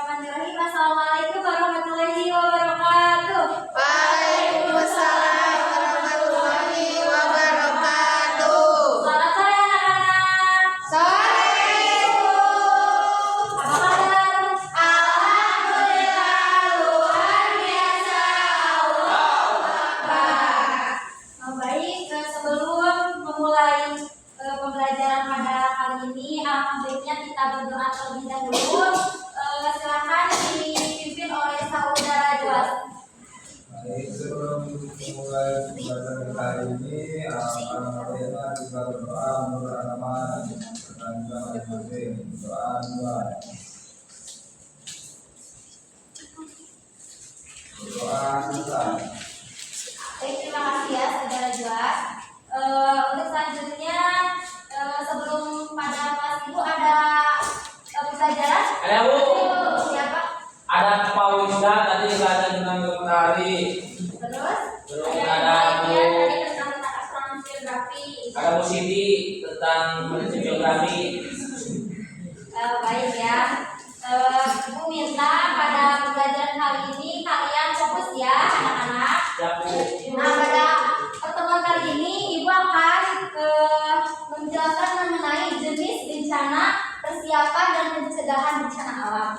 Bismillahirrahmanirrahim. Assalamualaikum warahmatullahi wabarakatuh. Waalaikumsalam warahmatullahi wabarakatuh. Selamat sore anak-anak. Sore Ibu. Apa kabar? Alhamdulillah luar biasa. Allahu Akbar. Baik, sebelum memulai pembelajaran pada kali ini, baiknya kita berdoa terlebih dahulu. Silakan dipimpin oleh saudara Juas. Baik, sebelum memulai pembelajaran kita hari ini, alhamdulillah kita berdoa menurut agama dan juga masing-masing. Doa dua. Doa kita. Baik, terima kasih ya saudara Juas. Untuk selanjutnya, sebelum pada kelas ibu ada pembelajaran. Ada Bu. Siapa? Ada Pak Wisda tadi belajar tentang geometri. Terus Ada Bu. tadi tentang tata kelola geografi. Ada Bu Siti tentang prinsip geografi. Baik ya. Ibu minta pada pembelajaran kali ini kalian fokus ya anak-anak. Ya Bu. Nah, pada pertemuan kali ini Ibu akan menjelaskan mengenai jenis bencana, persiapan dan pencegahan bencana alam.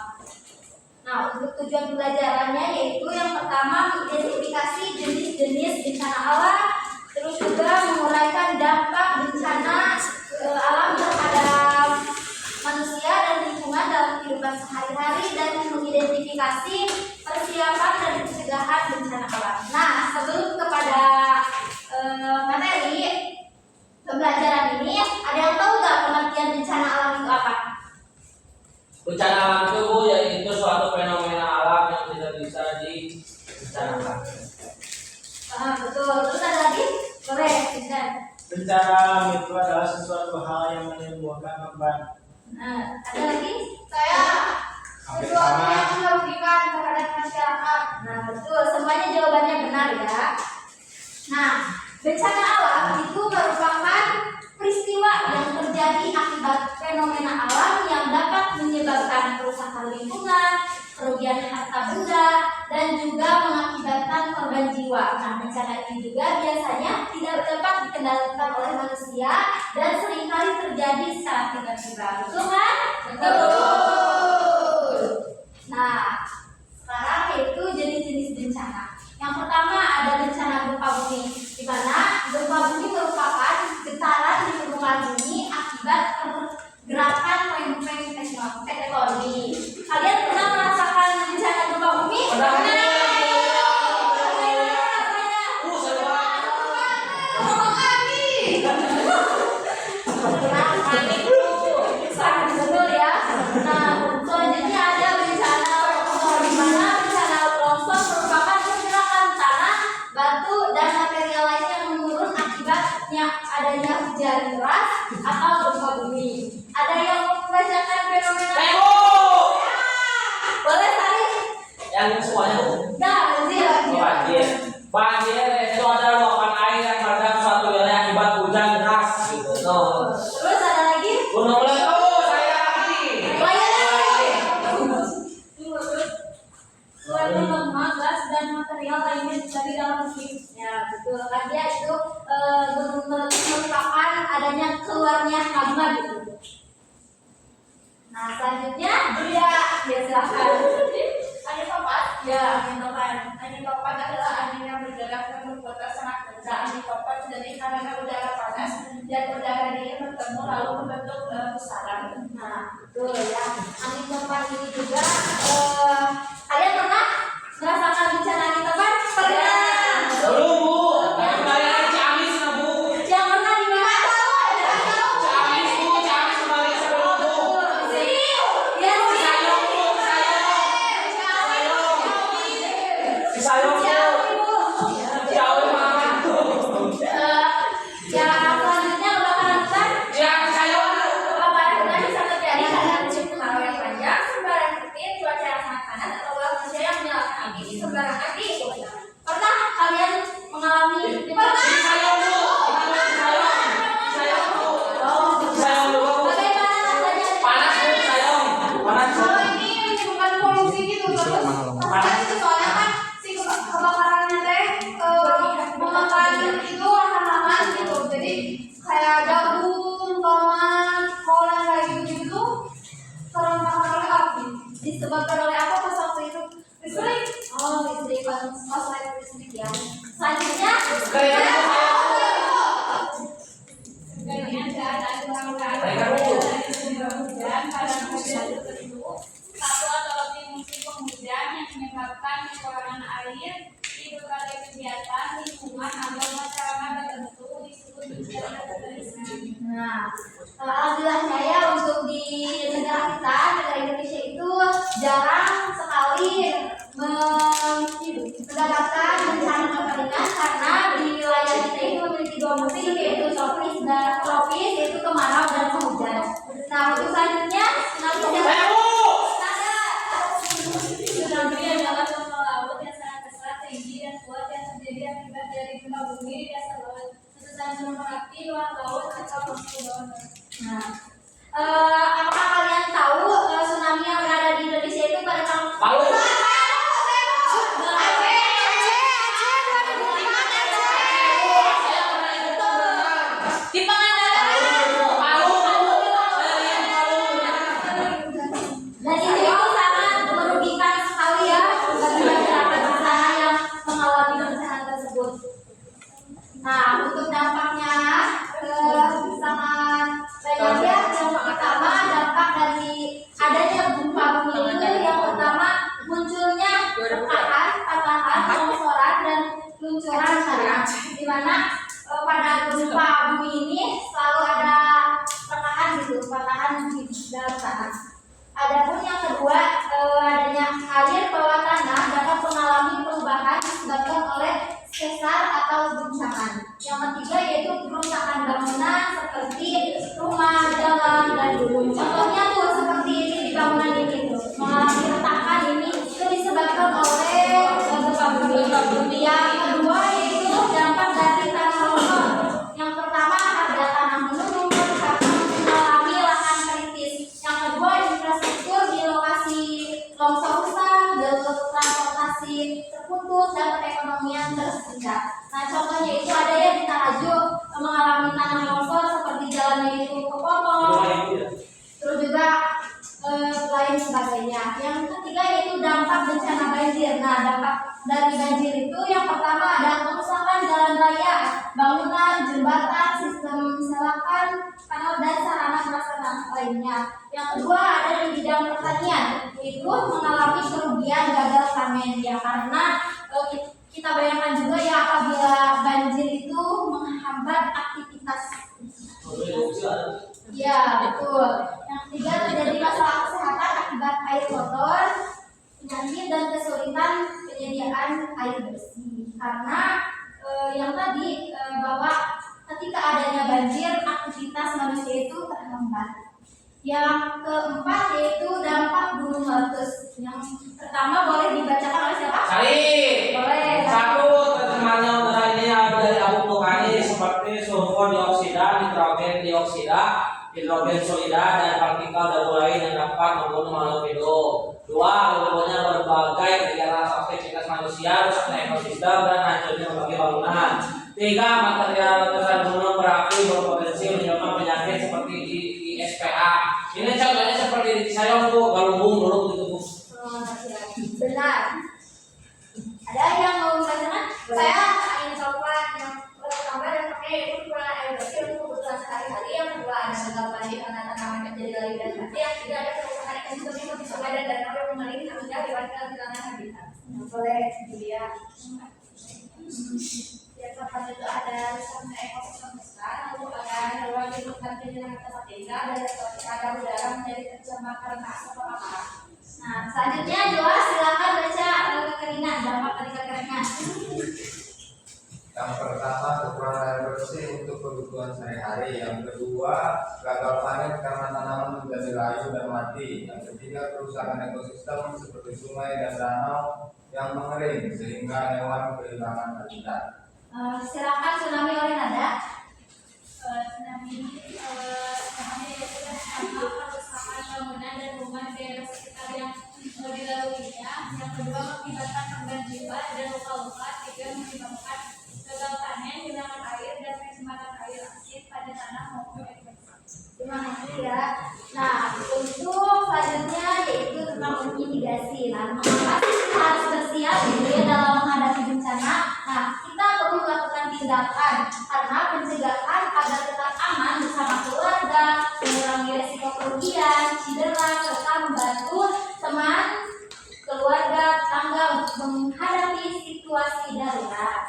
Nah, untuk tujuan pembelajarannya yaitu yang pertama mengidentifikasi jenis-jenis bencana alam, terus juga menguraikan dampak bencana alam terhadap manusia dan lingkungan dalam kehidupan sehari-hari, dan mengidentifikasi persiapan dan pencegahan bencana alam. Nah, sebelum kepada materi pembelajaran ini, ada yang tahu nggak pengertian bencana alam itu apa? Bencana alam itu Bu, yaitu suatu fenomena alam yang tidak bisa direncanakan. Betul. Terus ada lagi? Boleh, bisa. Bencana alam itu adalah sesuatu hal yang menimbulkan korban. Ada lagi? Saya Hampir sesuatu sama. yang merugikan terhadap masyarakat. Nah, betul. Semuanya jawabannya benar ya. Nah, bencana alam itu merupakan peristiwa yang terjadi akibat fenomena alam yang dapat menyebabkan kerusakan lingkungan, kerugian harta benda, dan juga mengakibatkan korban jiwa. Nah, bencana ini juga biasanya tidak dapat dikendalikan oleh manusia dan seringkali terjadi secara tiba-tiba. Betul kan? Betul. Nah, sekarang yaitu jenis-jenis bencana. Yang pertama ada bencana gempa bumi, di mana gempa bumi merupakan getaran di permukaan bumi akibat pergerakan lempeng tektonik. Kalian pernah merasakan bencana gempa bumi? Pernah. Betul ya. Nah, selanjutnya ada bencana longsor, di mana bencana longsor merupakan pergerakan tanah, batu, dan material lain yang menurun akibatnya adanya hujan deras atau gempa bumi. Ada yang merasakan fenomena? Bu. Boleh tadi? Yang semuanya Bu. Nah, Banjir. Banjir itu adalah luapan air yang merendam suatu wilayah akibat hujan deras gitu. No. Terus ada lagi? Gunung meletus, saya lagi. Keluarnya magma, gas, dan material lainnya dari dalam bumi. Ya, betul. Kan dia itu gunung meletus merupakan adanya keluarnya magma gitu. Nah, selanjutnya ya silakan. Ada tempat? Ya, angin topan. Kan itu soalnya kan si kebakarannya teh memakan itu lahan-lahan gitu. Jadi kayak jagung, tomat, kol kayak gitu terbakar oleh api. Disebabkan oleh apa pas waktu itu? Listrik. Oh, listrik pas listrik ya. Selanjutnya Kemudian keadaan hujan pada musim tertentu, satu atau lebih musim penghujan yang menyebabkan kekurangan air di berbagai kegiatan lingkungan atau masyarakat tertentu disebut bencana tertentu. Nah, alhamdulillahnya ya untuk di negara kita, negara Indonesia itu jarang sekali mendapatkan bencana kekeringan karena di wilayah kita itu memiliki dua musim yaitu tropis yaitu kemarau dan penghujan. Nah, untuk selanjutnya Tsunami adalah contoh laut yang sangat besar, tinggi, dan kuat yang terjadi akibat dari gempa bumi di dasar laut. Letusan gunung berapi, luar laut, atau masuk bawah laut. Nah, apakah kalian tahu tsunami yang berada di Indonesia itu pada tahun Lalu di Pangandaran? Dan ini itu sangat merugikan sekali ya bagi masyarakat di sana yang mengalami bencana tersebut. Nah, untuk dampaknya sangat banyak ya. Yang pertama dampak dari adanya gempa bumi itu yang pertama munculnya patahan, longsoran dan luncuran tanah. Di mana pada gempa bumi ini selalu ada patahan gitu, patahan di dalam tanah. Adapun yang kedua, adanya air bawah tanah dapat mengalami perubahan disebabkan oleh sesar atau guncangan. Yang ketiga yaitu kerusakan bangunan seperti rumah, jalan, dan gunung. Contohnya tuh seperti ini di bangunan ini tuh mengalami retakan ini itu disebabkan oleh gempa bumi. Yang kedua yaitu dampak dari tanah longsor. Yang pertama harga tanah menurun karena mengalami lahan kritis. Yang kedua infrastruktur di lokasi longsor rusak, jalur transportasi terputus dan perekonomian tersendat. Nah, contohnya itu ada ya di Tarajuk mengalami tanah longsor seperti jalannya itu kepotong, terus juga lain sebagainya. Yang ketiga yaitu dampak bencana banjir. Nah, dampak dari banjir itu yang pertama ada kerusakan jalan raya, bangunan, jembatan, sistem selokan, kanal dan sarana prasarana lainnya. Yang kedua ada di bidang pertanian, itu mengalami kerugian gagal panen ya karena kita bayangkan juga ya apabila banjir itu menghambat aktivitas. Ya, betul. Yang ketiga terjadi masalah kesehatan akibat air kotor, penyakit dan kesulitan penyediaan air bersih. Karena yang tadi bahwa ketika adanya banjir aktivitas manusia itu terhambat. Yang keempat yaitu dampak gunung meletus. Yang pertama boleh dibacakan oleh siapa? Sari. Boleh. Satu, tercemarnya udara ini dari abu vulkanis seperti sulfur dioksida, nitrogen dioksida, hidrogen solida, dan partikel debu lain yang dapat membunuh makhluk hidup. Dua, berlakunya berbagai kegiatan aktivitas manusia, rusaknya ekosistem, dan hancurnya berbagai bangunan. Tiga, material letusan gunung berapi berpotensi menyebabkan penyakit seperti di SPA. Ini contohnya seperti di saya tuh galunggung dulu gitu. Benar. Ada yang mau membacakan? Saya ingin coklat yang pertama dan pakai itu kurang air bersih untuk kebutuhan sehari-hari. Yang kedua ada gagal panen karena tanaman menjadi lari dan mati. Yang ketiga ada kerusakan ekosistem seperti sungai dan danau yang mengalir hingga diwakilkan kehilangan habitat. Boleh dilihat. Yang keempat itu ada rusaknya ekosistem besar, lalu ada hewan hidup dan kehilangan tempat tinggal, dan ada udara menjadi tercemar karena asap kebakaran. Nah, selanjutnya Joa silakan baca kekeringan, dampak dari kekeringan. Yang pertama kekurangan air bersih untuk kebutuhan sehari-hari. Yang kedua gagal panen karena tanaman menjadi layu dan mati. Yang ketiga kerusakan ekosistem seperti sungai dan danau yang mengering sehingga hewan kehilangan habitat. Silakan tsunami oleh Nada. Tsunami itu adalah kerusakan bangunan dan rumah di daerah sekitar yang dilaluinya. yang kedua mengakibatkan korban jiwa dan luka-luka. Tiga, menyebabkan gagal panen, genangan air dan pencemaran air asin pada tanah maupun air basah. Terima kasih ya. Nah, untuk selanjutnya yaitu tentang mitigasi. Nah, mengapa sih kita harus bersiap gitu ya dalam menghadapi bencana? Nah, kita perlu melakukan tindakan karena pencegahan agar tetap aman bersama keluarga, mengurangi resiko kerugian, cedera, serta membantu teman, keluarga, tetangga untuk menghadapi situasi darurat.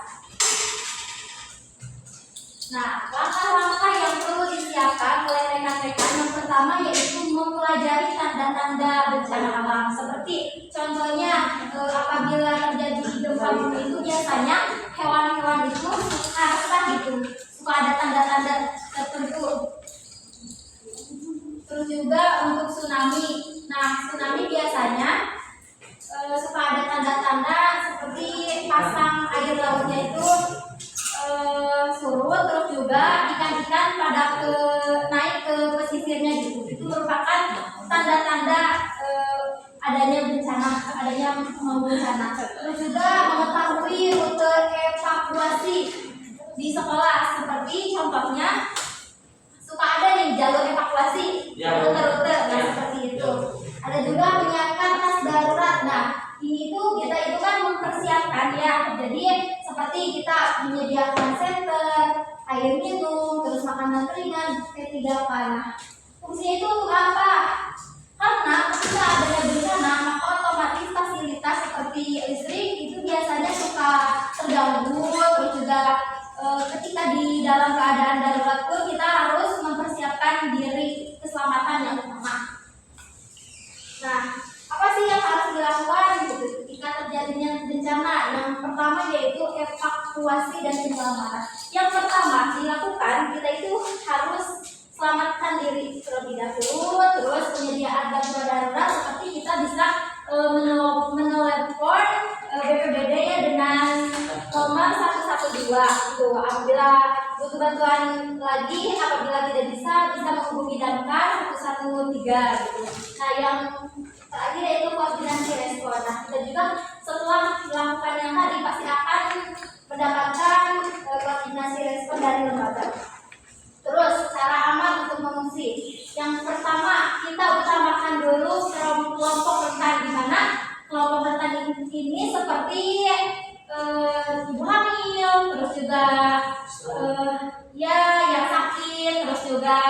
Nah, langkah-langkah yang perlu disiapkan oleh rekan-rekan yang pertama yaitu mempelajari tanda-tanda bencana alam. Seperti contohnya apabila terjadi gempa bumi itu biasanya hewan-hewan itu suka resah gitu, suka ada tanda-tanda tertentu. Terus juga untuk tsunami. Nah, tsunami biasanya suka ada tanda-tanda seperti pasang air lautnya itu surut, terus juga ikan-ikan pada naik ke pesisirnya gitu. Itu merupakan tanda-tanda adanya bencana. Terus juga mengetahui rute evakuasi di sekolah, seperti contohnya suka ada nih jalur evakuasi, rute-rute, nah seperti itu. Ada juga menyiapkan tas darurat. Nah, ini tuh kita itu kan mempersiapkan ya. Jadi seperti kita menyediakan senter, air minum, terus makanan ringan, P3K. Nah, fungsinya itu untuk apa? Karena ketika adanya bencana, maka otomatis fasilitas seperti listrik itu biasanya suka terganggu. Terus juga ketika di dalam keadaan darurat pun kita harus mempersiapkan diri keselamatan yang utama. Nah, apa sih yang harus dilakukan gitu ketika terjadinya bencana? Yang pertama yaitu evakuasi dan penyelamatan. Yang pertama dilakukan, kita itu harus selamatkan diri terlebih dahulu, terus penyediaan bantuan darurat seperti kita bisa menelepon BPBD ya dengan nomor 112 itu. Apabila butuh bantuan lagi, apabila tidak bisa menghubungi damkar 113 gitu. Nah, yang terakhir yaitu koordinasi respon. Nah, kita juga setelah melakukan yang tadi pasti akan mendapatkan koordinasi respon dari lembaga. Terus cara aman untuk mengungsi. Yang pertama kita utamakan dulu kelompok rentan, di mana kelompok rentan ini seperti ibu hamil, terus juga yang sakit, terus juga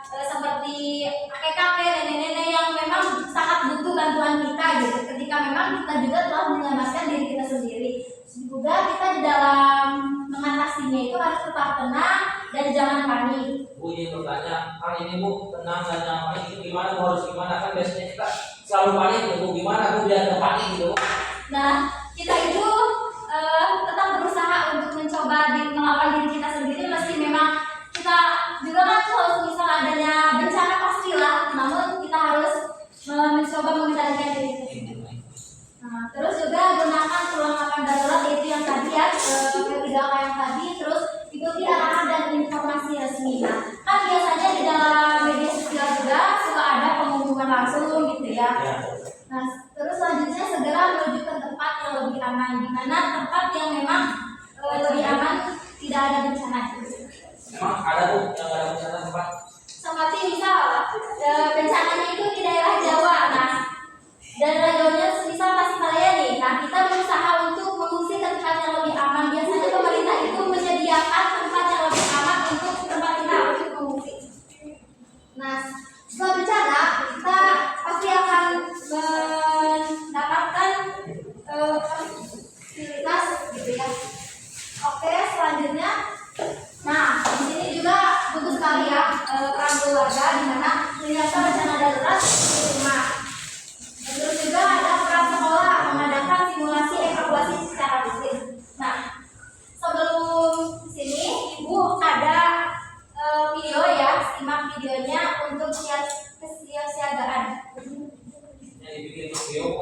seperti kakek-kakek, nenek-nenek yang memang sangat butuh bantuan kita gitu. Ketika memang kita juga telah menyelamatkan diri kita sendiri. Juga kita di dalam mengatasinya itu harus tetap tenang dan jangan panik. Bu, ini bertanya, kan ini Bu tenang dan jangan panik itu gimana? Bu harus gimana? Kan biasanya kita selalu panik, Bu. Gimana Bu biar nggak panik gitu? Nah, kita itu tetap berusaha untuk mencoba melawan diri kita sendiri, meski memang kita juga kan kalau misal adanya bencana pastilah, namun kita harus mencoba mengendalikan diri kita sendiri. Nah, terus juga gunakan perlengkapan darurat yaitu yang tadi ya, P3K yang tadi, terus ikuti arahan dan informasi resmi. Nah, kan biasanya di dalam media sosial juga suka ada pengumuman langsung gitu ya. Nah, terus selanjutnya segera menuju ke tempat yang lebih aman, di mana tempat yang memang lebih aman, tidak ada bencana. Memang ada Bu yang ada bencana tempat. Seperti misal bencananya itu di daerah Jawa. Nah, daerah Jawanya misal Tasikmalaya nih. Nah, kita berusaha untuk mengungsi ke tempat yang lebih aman. Biasanya pemerintah itu menyediakan tempat yang lebih aman untuk tempat kita untuk mengungsi. Nah, setelah bencana kita pasti akan mendapatkan fasilitas gitu ya. Oke, selanjutnya, nah di sini juga bagus sekali ya peran keluarga di mana ternyata bencana darurat di rumah. Terus juga ada peran sekolah mengadakan simulasi evakuasi secara rutin. Nah, sebelum sini Ibu ada video ya, simak videonya untuk kesiapsiagaan. Yang dibikin video.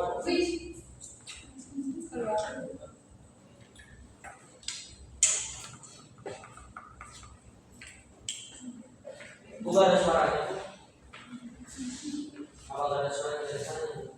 Bukan ada suaranya. Apa ada suaranya dari sana?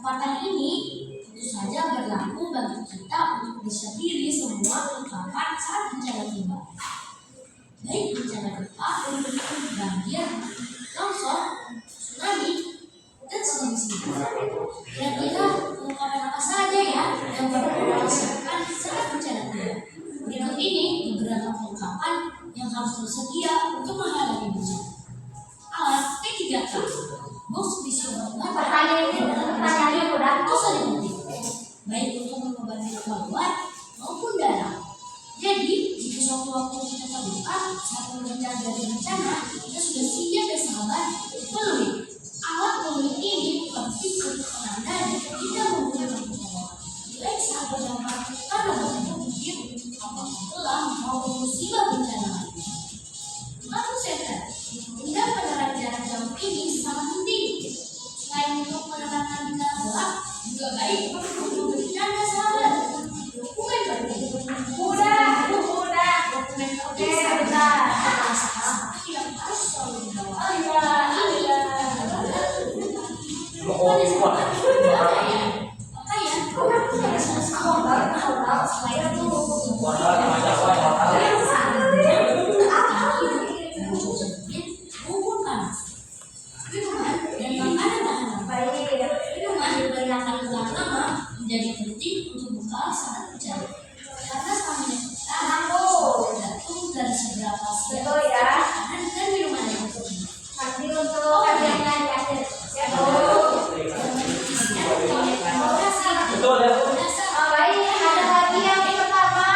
Pepatah ini tentu saja berlaku bagi kita untuk bisa diri semua ungkapan saat bencana tiba. Baik bencana gempa, banjir, longsor, tsunami, dan sejenisnya. Kira-kira ungkapan apa saja ya yang perlu dilaksanakan saat bencana tiba? Berikut ini beberapa ungkapan yang harus tersedia untuk menghadapi bencana. Alat P3K, box visual Pertanyaannya udah. baik untuk membebani korban maupun darah. Jadi, jika suatu-waktu kita terluka saat mengejar dari bencana, kita sudah siap dan sabar peluit. Alat peluit ini penting untuk penanda jika kita menggunakan pertolongan. Baik saat berdampak karena bencana mungkin, apapun telah maupun musibah bencana lainnya. Lampu senter, hingga penerangan jarak jauh ini sangat penting. Selain untuk menerangkan di dalam gelap, juga baik untuk memberi tanda sahabat. Dokumen penting. Udah. Dokumen Oke, penting bentar. yang harus selalu dibawa. Oh iya. Menjadi penting untuk bekal saat bencana. Karena stamina kita tergantung dari seberapa siap Betul ya. makanan dan minuman yang tersedia. Nanti untuk hadiahnya di akhir. Ya, Bu. Betul ya. Baik, ada lagi yang pertama.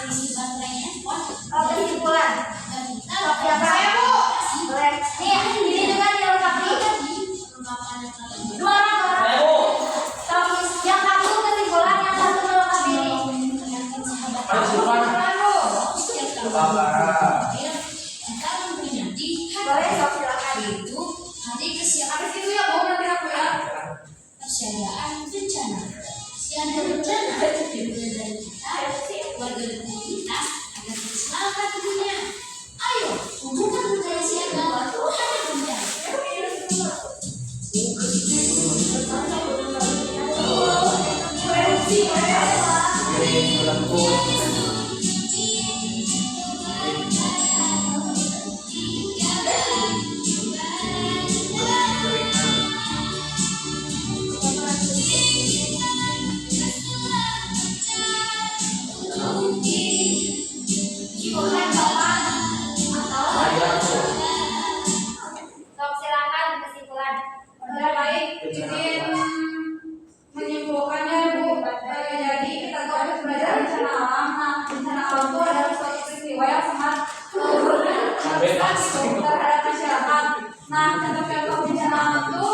Isi baterai handphone Kesimpulan. dan kita Siapa ya, Bu? Boleh. Nih, ini juga dilengkapi. Dua orang. Ayo. Yang satu kesimpulan, yang satu melengkapi ini. Ayo simpan. kita memperingati Boleh, sok silakan. itu hari kesiapan Habis itu ya, Bu, nanti aku ya. kesiagaan bencana. Siaga bencana dimulai dari kita, warga dan komunitas agar terselamat tentunya. Ayo, hubungkan bencana siaga terhadap bencana. Sok silakan kesimpulan. Udah baik, izin menyimpulkannya Bu. Jadi kita tuh harus belajar bencana alam. Nah, bencana alam itu adalah suatu peristiwa yang sangat besar gitu terhadap masyarakat. Nah, contoh-contoh bencana alam itu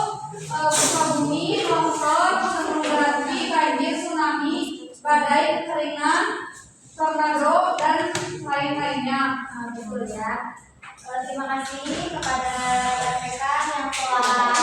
gempa bumi, longsor, gunung berapi, banjir, tsunami, badai, kekeringan, tornado dan lain-lainnya. Nah, betul ya. Terima kasih kepada rekan yang telah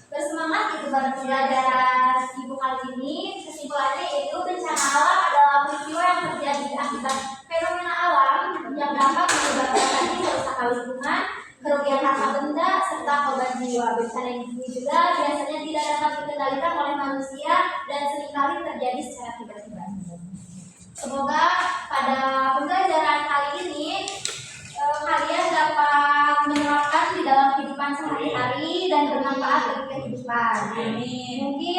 bersemangat di debat pembelajaran ibu kali ini. Kesimpulannya yaitu bencana alam adalah peristiwa yang terjadi akibat fenomena alam yang dapat menyebabkan tadi kerusakan lingkungan, kerugian harta benda, serta korban jiwa. Bencana ini juga biasanya tidak dapat dikendalikan oleh manusia dan seringkali terjadi secara tiba-tiba. Semoga pada pembelajaran kali ini kalian dapat menerapkan di dalam kehidupan sehari-hari dan bermanfaat bagi kehidupan. Mungkin